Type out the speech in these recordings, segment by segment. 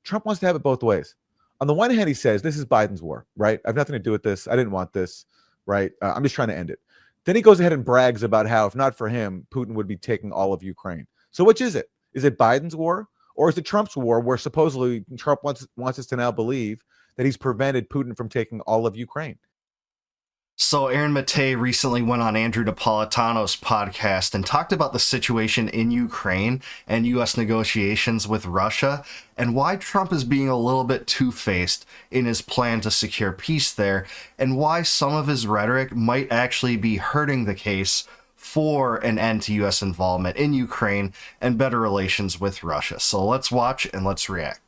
Trump wants to have it both ways. On the one hand, he says, this is Biden's war, right? I have nothing to do with this. I didn't want this, right? I'm just trying to end it. Then he goes ahead and brags about how, if not for him, Putin would be taking all of Ukraine. So which is it? Is it Biden's war, or is it Trump's war, where supposedly Trump wants us to now believe that he's prevented Putin from taking all of Ukraine? So Aaron Maté recently went on Andrew Napolitano's podcast and talked about the situation in Ukraine and U.S. negotiations with Russia, and why Trump is being a little bit two-faced in his plan to secure peace there, and why some of his rhetoric might actually be hurting the case for an end to U.S. involvement in Ukraine and better relations with Russia. So let's watch and let's react.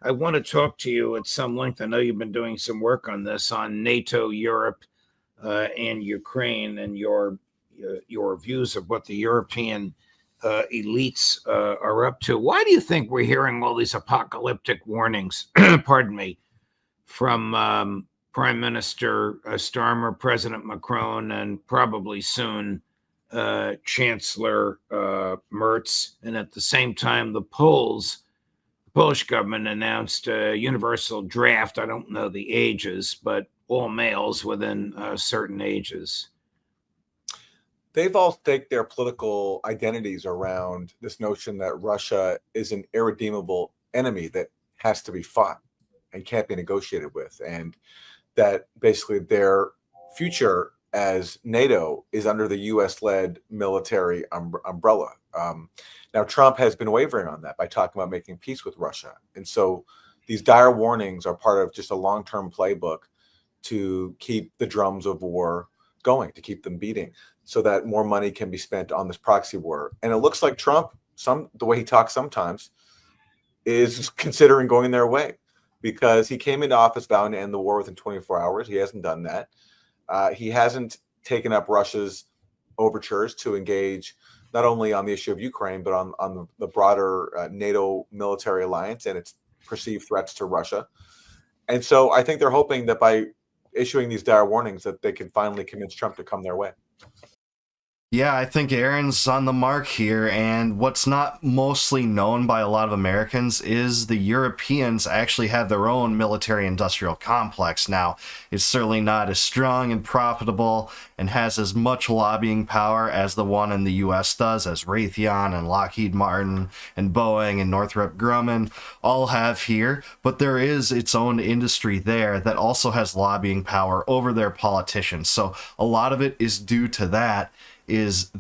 I want to talk to you at some length. I know you've been doing some work on this, on NATO, Europe, and Ukraine, and your views of what the European elites are up to. Why do you think we're hearing all these apocalyptic warnings, pardon me, from Prime Minister Starmer, President Macron, and probably soon Chancellor Merz, and at the same time the Polish government announced a universal draft. I don't know the ages, but all males within certain ages. They've all staked their political identities around this notion that Russia is an irredeemable enemy that has to be fought and can't be negotiated with, and that basically their future as NATO is under the U.S.-led military umbrella. Now, Trump has been wavering on that by talking about making peace with Russia. And so these dire warnings are part of just a long-term playbook to keep the drums of war going, to keep them beating, so that more money can be spent on this proxy war. And it looks like Trump, the way he talks sometimes, is considering going their way, because he came into office vowing to end the war within 24 hours. He hasn't done that. He hasn't taken up Russia's overtures to engage not only on the issue of Ukraine, but on the broader NATO military alliance and its perceived threats to Russia. And so I think they're hoping that by issuing these dire warnings that they can finally convince Trump to come their way. Yeah, I think Aaron's on the mark here, and what's not mostly known by a lot of Americans is the Europeans actually have their own military-industrial complex now. It's certainly not as strong and profitable and has as much lobbying power as the one in the U.S. does, as Raytheon and Lockheed Martin and Boeing and Northrop Grumman all have here, but there is its own industry there that also has lobbying power over their politicians. So a lot of it is due to that is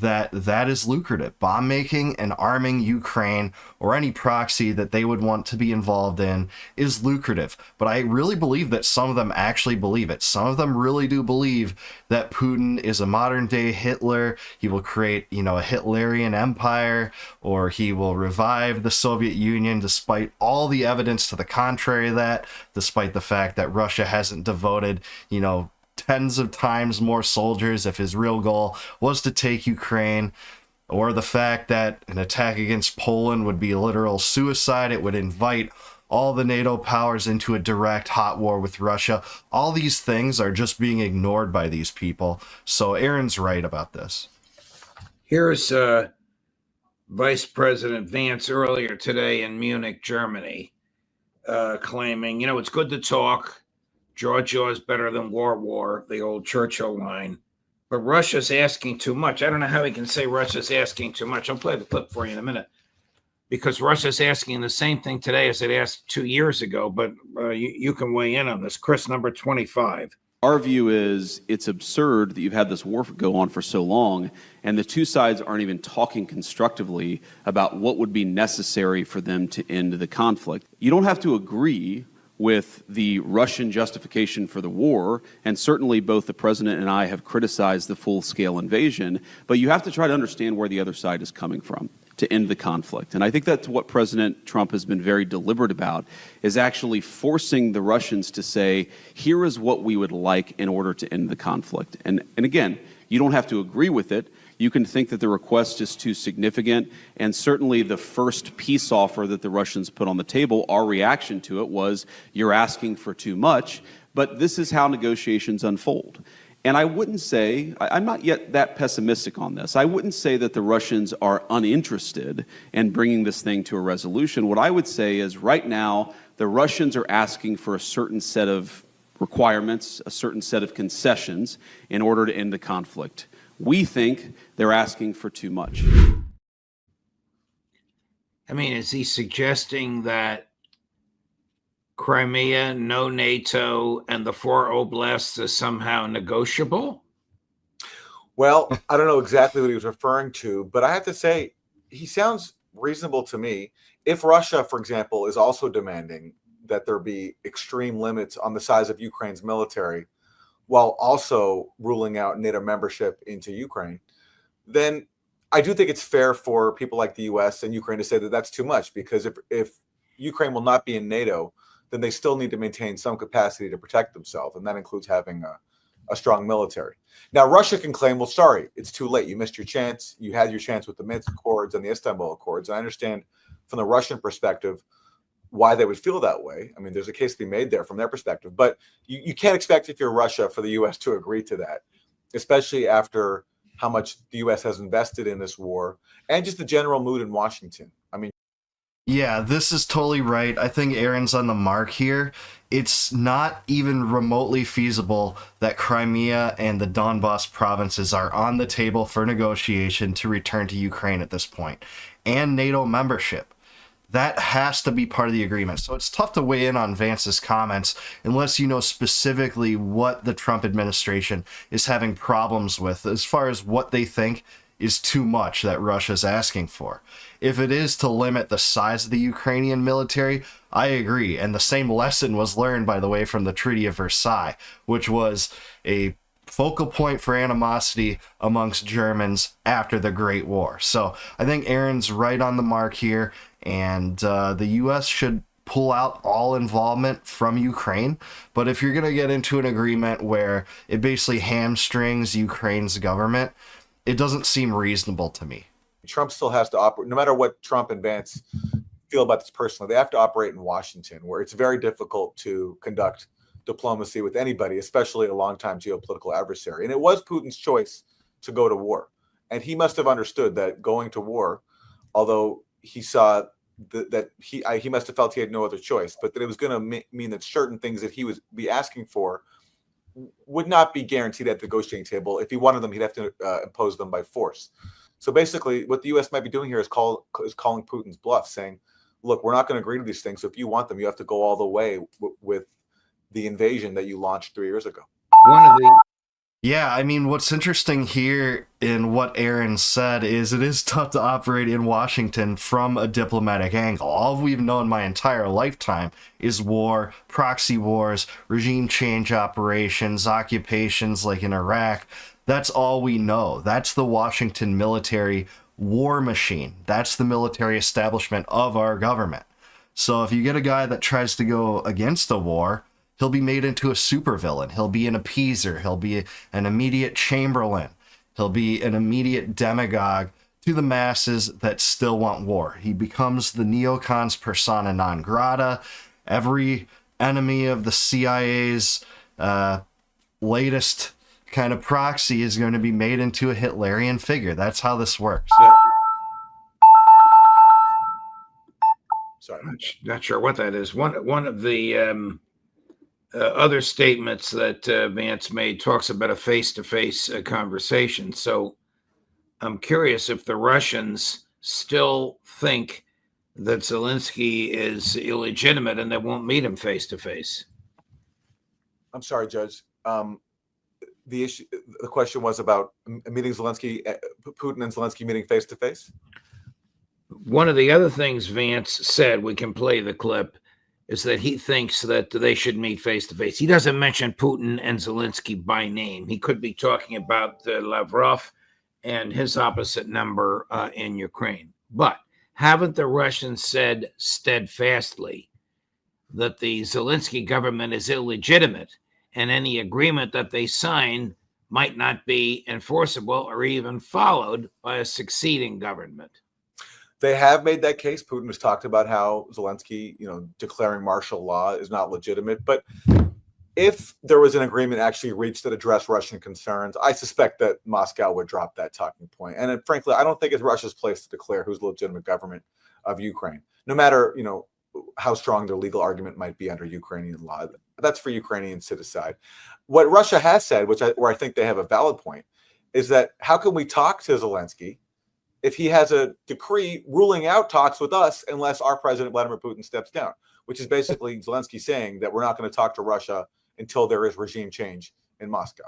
lucrative. Bomb making and arming Ukraine, or any proxy that they would want to be involved in, is lucrative. But I really believe that some of them actually believe it. Some of them really do believe that Putin is a modern day Hitler. He will create, a Hitlerian empire, or he will revive the Soviet Union, despite all the evidence to the contrary of that, despite the fact that Russia hasn't devoted, tens of times more soldiers if his real goal was to take Ukraine, or the fact that an attack against Poland would be literal suicide. It would invite all the NATO powers into a direct hot war with Russia. All these things are just being ignored by these people. So Aaron's right about this. Here's Vice President Vance earlier today in Munich, Germany, claiming, it's good to talk. Jaw is better than war, the old Churchill line. But Russia's asking too much. I don't know how he can say Russia's asking too much. I'll play the clip for you in a minute. Because Russia's asking the same thing today as it asked 2 years ago. But you can weigh in on this. Chris, number 25. Our view is it's absurd that you've had this war go on for so long, and the two sides aren't even talking constructively about what would be necessary for them to end the conflict. You don't have to agree with the Russian justification for the war, and certainly both the president and I have criticized the full-scale invasion, but you have to try to understand where the other side is coming from to end the conflict. And I think that's what President Trump has been very deliberate about, is actually forcing the Russians to say, here is what we would like in order to end the conflict. And again, you don't have to agree with it. You can think that the request is too significant, and certainly the first peace offer that the Russians put on the table, our reaction to it was, you're asking for too much, but this is how negotiations unfold. And I wouldn't say, I'm not yet that pessimistic on this. I wouldn't say that the Russians are uninterested in bringing this thing to a resolution. What I would say is right now, the Russians are asking for a certain set of requirements, a certain set of concessions in order to end the conflict. We think they're asking for too much. I mean, is he suggesting that Crimea, no NATO, and the 4 oblasts is somehow negotiable? Well, I don't know exactly what he was referring to, but I have to say, he sounds reasonable to me. If Russia, for example, is also demanding that there be extreme limits on the size of Ukraine's military, while also ruling out NATO membership into Ukraine, then I do think it's fair for people like the US and Ukraine to say that that's too much, because if Ukraine will not be in NATO, then they still need to maintain some capacity to protect themselves, and that includes having a strong military. Now, Russia can claim, well, sorry, it's too late. You missed your chance. You had your chance with the Minsk Accords and the Istanbul Accords. And I understand from the Russian perspective why they would feel that way. I mean, there's a case to be made there from their perspective. But you can't expect, if you're Russia, for the U.S. to agree to that, especially after how much the U.S. has invested in this war and just the general mood in Washington. I mean, Yeah, this is totally right. I think Aaron's on the mark here. It's not even remotely feasible that Crimea and the Donbas provinces are on the table for negotiation to return to Ukraine at this point, and NATO membership. That has to be part of the agreement. So it's tough to weigh in on Vance's comments unless you know specifically what the Trump administration is having problems with as far as what they think is too much that Russia's asking for. If it is to limit the size of the Ukrainian military, I agree. And the same lesson was learned, by the way, from the Treaty of Versailles, which was a focal point for animosity amongst Germans after the Great War. So I think Aaron's right on the mark here, and the U.S. should pull out all involvement from Ukraine. But if you're going to get into an agreement where it basically hamstrings Ukraine's government, it doesn't seem reasonable to me. Trump still has to operate, no matter what Trump and Vance feel about this personally, they have to operate in Washington, where it's very difficult to conduct diplomacy with anybody, especially a longtime geopolitical adversary. And it was Putin's choice to go to war. And he must have understood that going to war, although he saw that he must have felt he had no other choice, but that it was going to mean that certain things that he would be asking for would not be guaranteed at the negotiating table. If he wanted them, he'd have to impose them by force. So basically, what the U.S. might be doing here is calling Putin's bluff, saying, look, we're not going to agree to these things. So if you want them, you have to go all the way with the invasion that you launched 3 years ago. Yeah, I mean, what's interesting here in what Aaron said is it is tough to operate in Washington from a diplomatic angle. All we've known my entire lifetime is war, proxy wars, regime change operations, occupations like in Iraq. That's all we know. That's the Washington military war machine. That's the military establishment of our government. So if you get a guy that tries to go against a war, he'll be made into a supervillain. He'll be an appeaser. He'll be an immediate Chamberlain. He'll be an immediate demagogue to the masses that still want war. He becomes the neocons persona non grata. Every enemy of the CIA's latest kind of proxy is going to be made into a Hitlerian figure. That's how this works. Sorry, Not sure what that is. One of the other statements that Vance made talks about a face-to-face conversation. So I'm curious if the Russians still think that Zelensky is illegitimate and they won't meet him face-to-face. I'm sorry, Judge. The question was about meeting Zelensky, Putin and Zelensky meeting face to face. One of the other things Vance said, we can play the clip, is that he thinks that they should meet face to face. He doesn't mention Putin and Zelensky by name. He could be talking about Lavrov and his opposite number in Ukraine. But haven't the Russians said steadfastly that the Zelensky government is illegitimate, and any agreement that they sign might not be enforceable or even followed by a succeeding government? They have made that case. Putin has talked about how Zelensky, declaring martial law is not legitimate. But if there was an agreement actually reached that addressed Russian concerns, I suspect that Moscow would drop that talking point. And frankly, I don't think it's Russia's place to declare who's the legitimate government of Ukraine, no matter how strong their legal argument might be under Ukrainian law. That's for Ukrainians to decide. What Russia has said, where I think they have a valid point, is that how can we talk to Zelensky if he has a decree ruling out talks with us unless our president Vladimir Putin steps down, which is basically Zelensky saying that we're not going to talk to Russia until there is regime change in Moscow.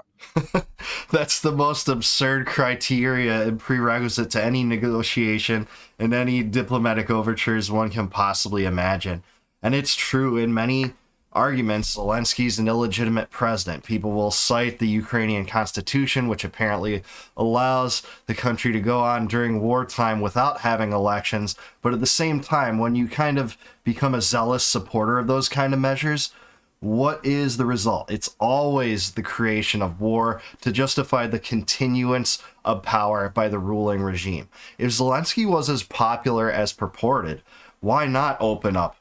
That's the most absurd criteria and prerequisite to any negotiation and any diplomatic overtures one can possibly imagine. And it's true in many arguments, Zelensky's an illegitimate president. People will cite the Ukrainian constitution, which apparently allows the country to go on during wartime without having elections. But at the same time, when you kind of become a zealous supporter of those kind of measures, what is the result? It's always the creation of war to justify the continuance of power by the ruling regime. If Zelensky was as popular as purported, why not open up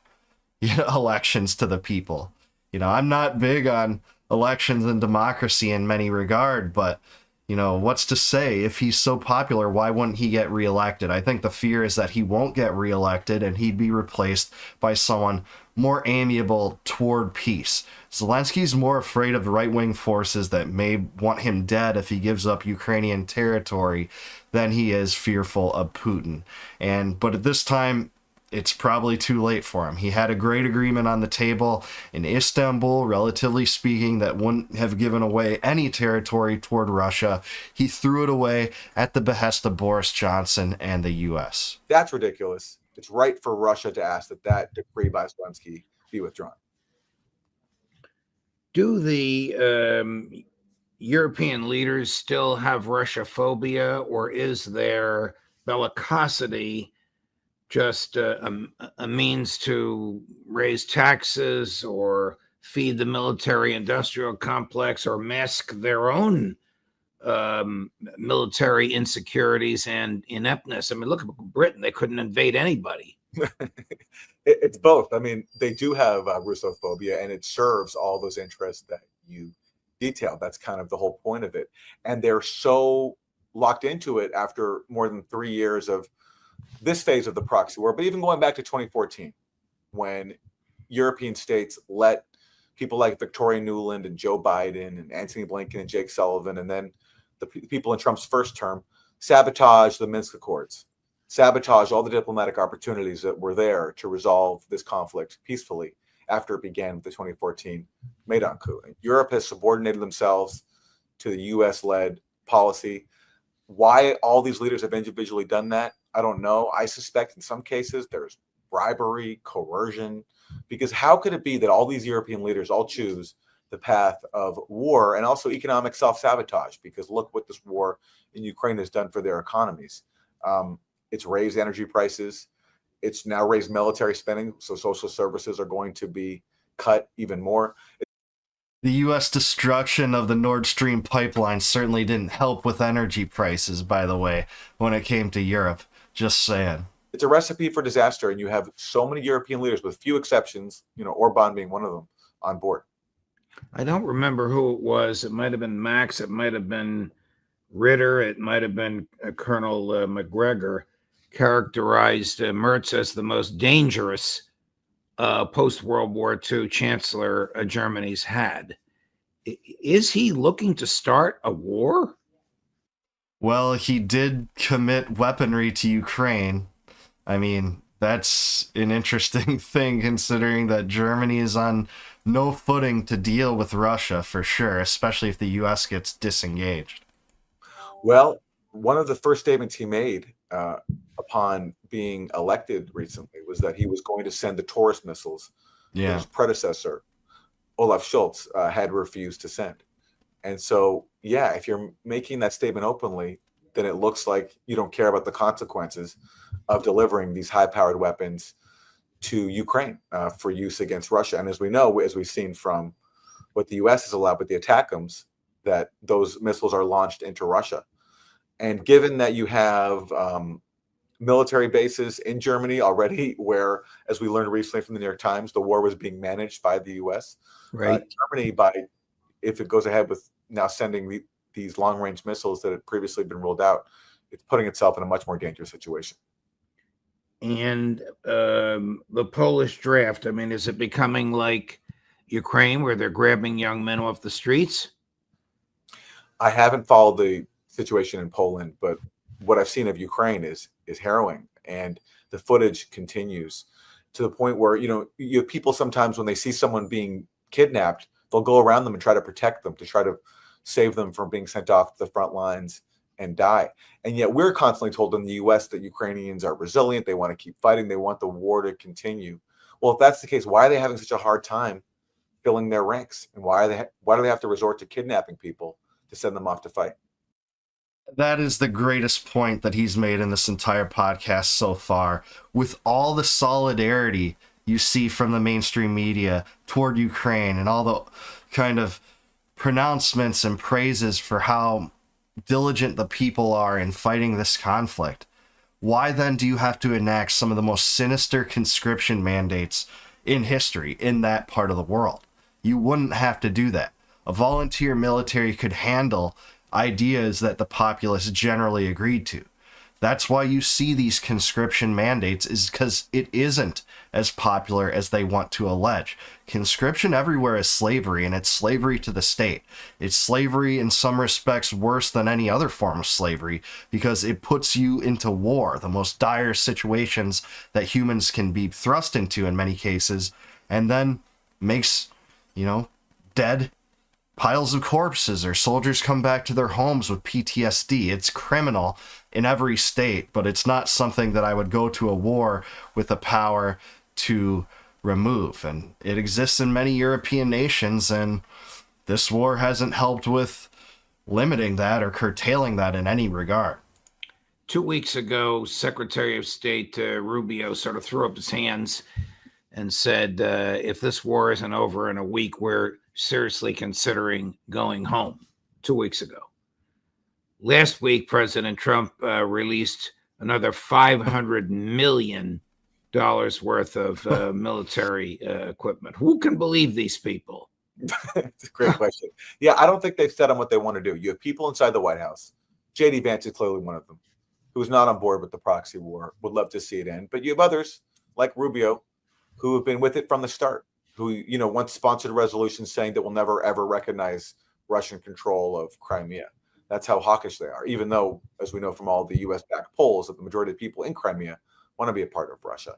elections to the people? I'm not big on elections and democracy in many regard, but what's to say if he's so popular, why wouldn't he get reelected? I think the fear is that he won't get reelected and he'd be replaced by someone more amiable toward peace. Zelensky's more afraid of right-wing forces that may want him dead if he gives up Ukrainian territory than he is fearful of Putin. But at this time, it's probably too late for him. He had a great agreement on the table in Istanbul, relatively speaking, that wouldn't have given away any territory toward Russia. He threw it away at the behest of Boris Johnson and the U.S. That's ridiculous. It's right for Russia to ask that decree by Zelensky be withdrawn. Do the European leaders still have Russiaphobia, or is their bellicosity just a means to raise taxes or feed the military-industrial complex or mask their own military insecurities and ineptness? I mean, look at Britain. They couldn't invade anybody. It's both. I mean, they do have Russophobia, and it serves all those interests that you detailed. That's kind of the whole point of it. And they're so locked into it after more than 3 years of this phase of the proxy war, but even going back to 2014, when European states let people like Victoria Nuland and Joe Biden and Antony Blinken and Jake Sullivan, and then the people in Trump's first term, sabotage the Minsk Accords, sabotage all the diplomatic opportunities that were there to resolve this conflict peacefully after it began with the 2014 Maidan coup. Europe has subordinated themselves to the U.S.-led policy. Why all these leaders have individually done that, I don't know. I suspect in some cases there's bribery, coercion, because how could it be that all these European leaders all choose the path of war and also economic self-sabotage? Because look what this war in Ukraine has done for their economies. It's raised energy prices. It's now raised military spending, so social services are going to be cut even more. The U.S. destruction of the Nord Stream pipeline certainly didn't help with energy prices, by the way, when it came to Europe. Just saying. It's a recipe for disaster, and you have so many European leaders, with few exceptions, Orban being one of them, on board. I don't remember who it was. It might have been Max. It might have been Ritter. It might have been Colonel McGregor, characterized Merz as the most dangerous post-World War II chancellor Germany's had. Is he looking to start a war? Well, he did commit weaponry to Ukraine. I mean, that's an interesting thing, considering that Germany is on no footing to deal with Russia, for sure, especially if the U.S. gets disengaged. Well, one of the first statements he made upon being elected recently was that he was going to send the Taurus missiles that his predecessor, Olaf Scholz, had refused to send. And so, yeah, if you're making that statement openly, then it looks like you don't care about the consequences of delivering these high-powered weapons to Ukraine for use against Russia. And as we know, as we've seen from what the U.S. has allowed with the ATACMS, that those missiles are launched into Russia. And given that you have military bases in Germany already, where, as we learned recently from the New York Times, the war was being managed by the U.S. Right. Germany, if it goes ahead with now sending these long-range missiles that had previously been ruled out, it's putting itself in a much more dangerous situation. And the Polish draft, I mean, is it becoming like Ukraine, where they're grabbing young men off the streets? I haven't followed the situation in Poland, but what I've seen of Ukraine is harrowing, and the footage continues to the point where you have people sometimes when they see someone being kidnapped, they'll go around them and try to protect them, to try to save them from being sent off to the front lines and die. And yet we're constantly told in the U.S. that Ukrainians are resilient, they want to keep fighting, they want the war to continue. Well, if that's the case, why are they having such a hard time filling their ranks, and why do they have to resort to kidnapping people to send them off to fight? That is the greatest point that he's made in this entire podcast so far. With all the solidarity you see from the mainstream media toward Ukraine and all the kind of pronouncements and praises for how diligent the people are in fighting this conflict, why then do you have to enact some of the most sinister conscription mandates in history in that part of the world? You wouldn't have to do that. A volunteer military could handle ideas that the populace generally agreed to. That's why you see these conscription mandates, is because it isn't as popular as they want to allege. Conscription everywhere is slavery, and it's slavery to the state. It's slavery in some respects worse than any other form of slavery, because it puts you into war, the most dire situations that humans can be thrust into in many cases, and then makes, dead piles of corpses, or soldiers come back to their homes with PTSD. It's criminal in every state, but it's not something that I would go to a war with the power to remove. And it exists in many European nations, and this war hasn't helped with limiting that or curtailing that in any regard. 2 weeks ago, Secretary of State Rubio sort of threw up his hands and said, if this war isn't over in a week, we're seriously considering going home. 2 weeks ago. Last week, President Trump released another $500 million worth of military equipment. Who can believe these people? It's a great question. Yeah, I don't think they've said on what they want to do. You have people inside the White House. J.D. Vance is clearly one of them, who's not on board with the proxy war, would love to see it end. But you have others, like Rubio, who have been with it from the start, who, once sponsored a resolution saying that we'll never, ever recognize Russian control of Crimea. That's how hawkish they are, even though, as we know from all the U.S.-backed polls, that the majority of people in Crimea want to be a part of Russia.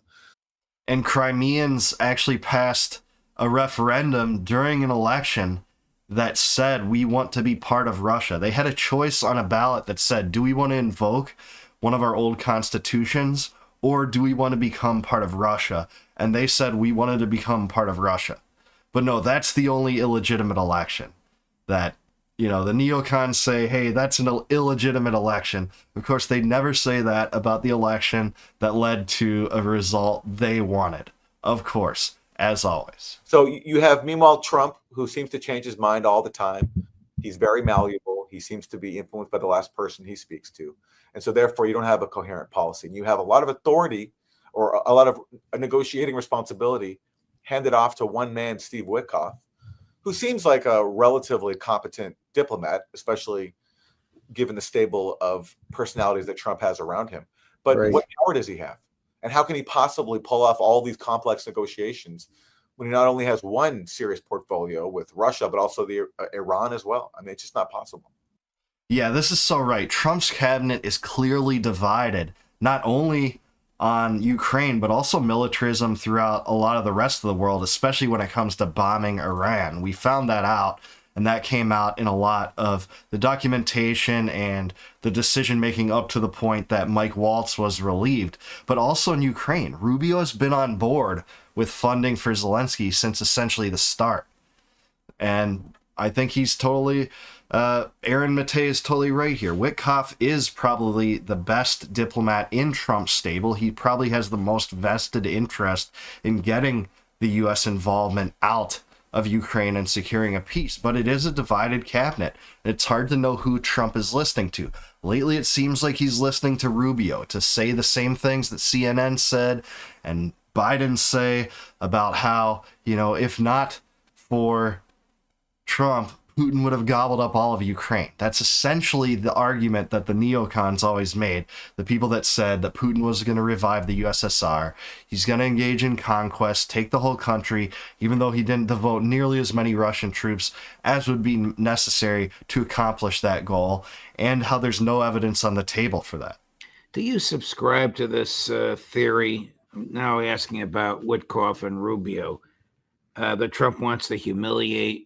And Crimeans actually passed a referendum during an election that said, we want to be part of Russia. They had a choice on a ballot that said, do we want to invoke one of our old constitutions, or do we want to become part of Russia? And they said we wanted to become part of Russia. But no, that's the only illegitimate election. That, the neocons say, hey, that's an illegitimate election. Of course, they never say that about the election that led to a result they wanted. Of course, as always. So you have, meanwhile, Trump, who seems to change his mind all the time. He's very malleable. He seems to be influenced by the last person he speaks to. And so therefore, you don't have a coherent policy. And you have a lot of authority, or a lot of negotiating responsibility, handed off to one man, Steve Witkoff, who seems like a relatively competent diplomat, especially given the stable of personalities that Trump has around him. But Right. What power does he have? And how can he possibly pull off all these complex negotiations when he not only has one serious portfolio with Russia, but also the Iran as well? I mean, it's just not possible. Yeah, this is so right. Trump's cabinet is clearly divided, not only on Ukraine, but also militarism throughout a lot of the rest of the world, especially when it comes to bombing Iran. We found that out, and that came out in a lot of the documentation and the decision-making up to the point that Mike Waltz was relieved. But also in Ukraine, Rubio has been on board with funding for Zelensky since essentially the start. And I think he's totally... Aaron Maté is totally right here. Witkoff is probably the best diplomat in Trump's stable. He probably has the most vested interest in getting the U.S. involvement out of Ukraine and securing a peace, but it is a divided cabinet. It's hard to know who Trump is listening to. Lately, it seems like he's listening to Rubio to say the same things that CNN said and Biden say about how, if not for Trump, Putin would have gobbled up all of Ukraine. That's essentially the argument that the neocons always made. The people that said that Putin was going to revive the USSR. He's going to engage in conquest, take the whole country, even though he didn't devote nearly as many Russian troops as would be necessary to accomplish that goal, and how there's no evidence on the table for that. Do you subscribe to this theory? I'm now asking about Witkoff and Rubio. That Trump wants to humiliate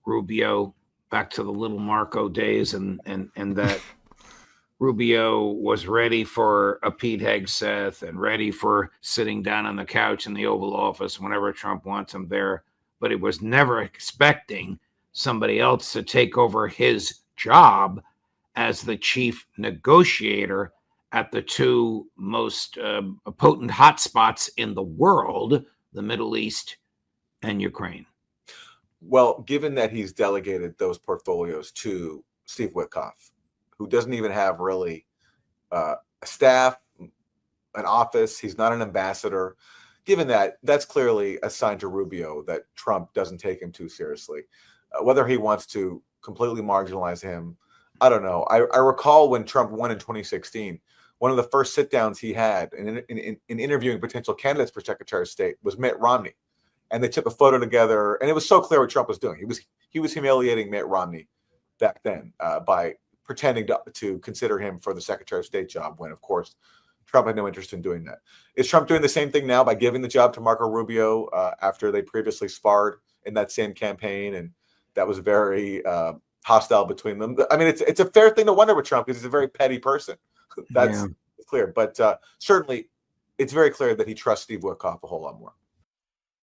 Rubio back to the little Marco days, and that Rubio was ready for a Pete Hegseth and ready for sitting down on the couch in the Oval Office whenever Trump wants him there, but he was never expecting somebody else to take over his job as the chief negotiator at the two most potent hotspots in the world, the Middle East and Ukraine. Well, given that he's delegated those portfolios to Steve Witkoff, who doesn't even have really a staff, an office, he's not an ambassador. Given that, that's clearly a sign to Rubio that Trump doesn't take him too seriously. Whether he wants to completely marginalize him, I don't know. I recall when Trump won in 2016, one of the first sit-downs he had in interviewing potential candidates for Secretary of State was Mitt Romney. And they took a photo together, and it was so clear what Trump was doing. He was humiliating Mitt Romney back then by pretending to consider him for the Secretary of State job, when, of course, Trump had no interest in doing that. Is Trump doing the same thing now by giving the job to Marco Rubio after they previously sparred in that same campaign, and that was very hostile between them? I mean, it's a fair thing to wonder with Trump because he's a very petty person. That's clear, but certainly it's very clear that he trusts Steve Witkoff a whole lot more.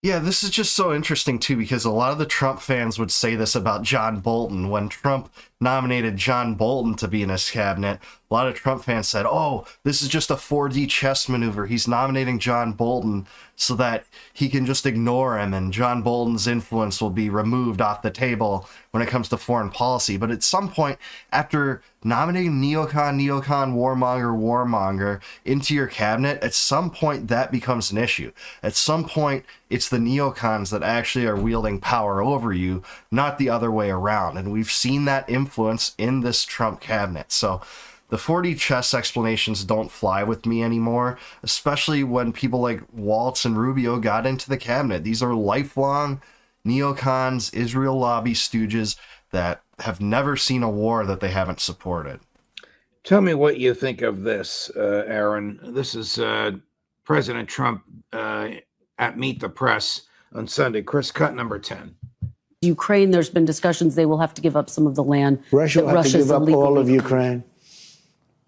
Yeah, this is just so interesting, too, because a lot of the Trump fans would say this about John Bolton. When Trump nominated John Bolton to be in his cabinet, a lot of Trump fans said, oh, this is just a 4D chess maneuver. He's nominating John Bolton so that he can just ignore him, and John Bolton's influence will be removed off the table when it comes to foreign policy. But at some point, after nominating neocon, warmonger into your cabinet, at some point that becomes an issue. At some point, it's the neocons that actually are wielding power over you, not the other way around. And we've seen that influence in this Trump cabinet. So the 4D chess explanations don't fly with me anymore, especially when people like Waltz and Rubio got into the cabinet. These are lifelong neocons, Israel lobby stooges that have never seen a war that they haven't supported. Tell me what you think of this, Aaron. This is President Trump at Meet the Press on Sunday. Chris, cut number 10. Ukraine, there's been discussions they will have to give up some of the land. Russia will have to give up all of Ukraine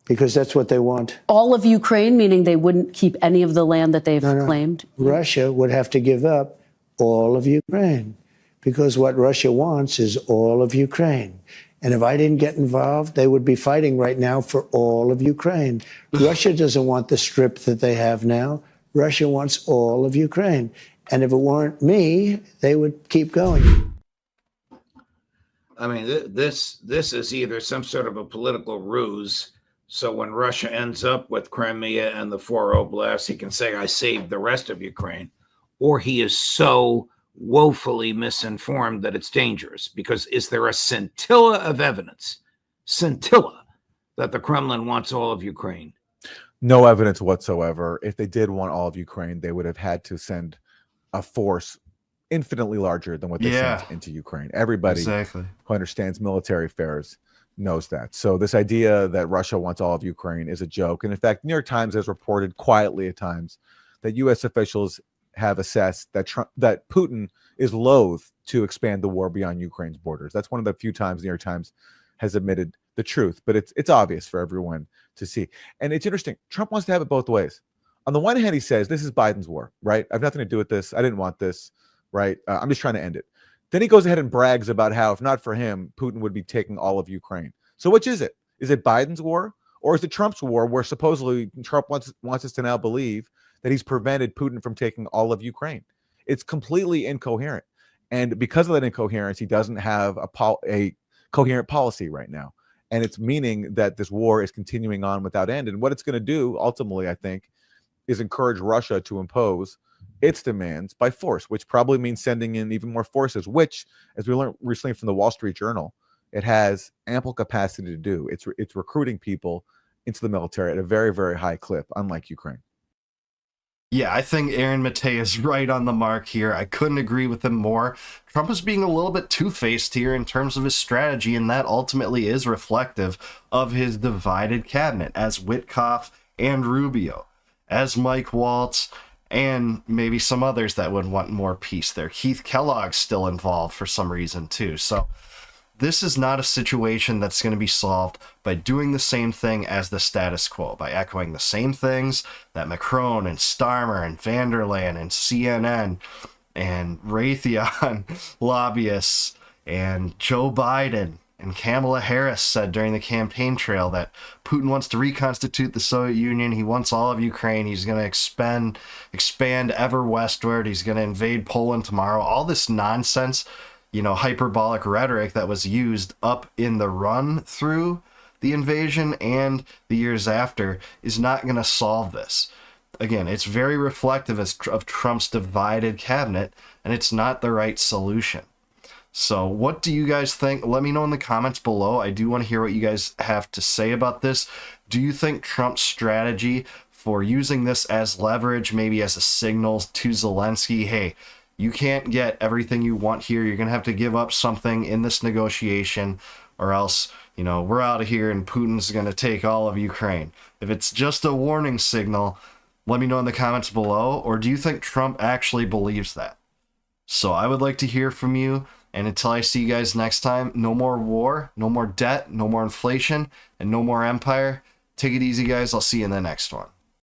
because that's what they want. All of Ukraine, meaning they wouldn't keep any of the land that they've claimed? Russia would have to give up all of Ukraine because what Russia wants is all of Ukraine. And if I didn't get involved, they would be fighting right now for all of Ukraine. Russia doesn't want the strip that they have now. Russia wants all of Ukraine. And if it weren't me, they would keep going. I mean, this is either some sort of a political ruse. So when Russia ends up with Crimea and the four oblasts, he can say, I saved the rest of Ukraine. Or he is so woefully misinformed that it's dangerous. Because is there a scintilla of evidence, that the Kremlin wants all of Ukraine? No evidence whatsoever. If they did want all of Ukraine, they would have had to send a force infinitely larger than what they sent into Ukraine. Everybody who understands military affairs knows that. So this idea that Russia wants all of Ukraine is a joke. And in fact, New York Times has reported quietly at times that U.S. officials have assessed that Putin is loath to expand the war beyond Ukraine's borders. That's one of the few times New York Times has admitted the truth, but it's obvious for everyone to see. And it's interesting. Trump wants to have it both ways. On the one hand, he says, this is Biden's war, right? I have nothing to do with this. I didn't want this, right? I'm just trying to end it. Then he goes ahead and brags about how, if not for him, Putin would be taking all of Ukraine. So which is it? Is it Biden's war, or is it Trump's war, where supposedly Trump wants us to now believe that he's prevented Putin from taking all of Ukraine? It's completely incoherent. And because of that incoherence, he doesn't have a coherent policy right now. And it's meaning that this war is continuing on without end. And what it's going to do, ultimately, I think, is encourage Russia to impose its demands by force, which probably means sending in even more forces, which, as we learned recently from the Wall Street Journal, it has ample capacity to do. It's recruiting people into the military at a very, very high clip, unlike Ukraine. Yeah, I think Aaron Maté is right on the mark here. I couldn't agree with him more. Trump is being a little bit two-faced here in terms of his strategy, and that ultimately is reflective of his divided cabinet, as Witkoff and Rubio, as Mike Waltz, and maybe some others that would want more peace there. Keith Kellogg's still involved for some reason, too. So this is not a situation that's going to be solved by doing the same thing as the status quo, by echoing the same things that Macron and Starmer and van der Leyen and CNN and Raytheon lobbyists and Joe Biden and Kamala Harris said during the campaign trail, that Putin wants to reconstitute the Soviet Union. He wants all of Ukraine. He's going to expand ever westward. He's going to invade Poland tomorrow. All this nonsense, hyperbolic rhetoric that was used up in the run through the invasion and the years after is not going to solve this. Again, it's very reflective of Trump's divided cabinet, and it's not the right solution. So what do you guys think? Let me know in the comments below. I do want to hear what you guys have to say about this. Do you think Trump's strategy for using this as leverage, maybe as a signal to Zelensky, hey, you can't get everything you want here. You're going to have to give up something in this negotiation, or else, we're out of here and Putin's going to take all of Ukraine. If it's just a warning signal, let me know in the comments below. Or do you think Trump actually believes that? So I would like to hear from you. And until I see you guys next time, no more war, no more debt, no more inflation, and no more empire. Take it easy, guys. I'll see you in the next one.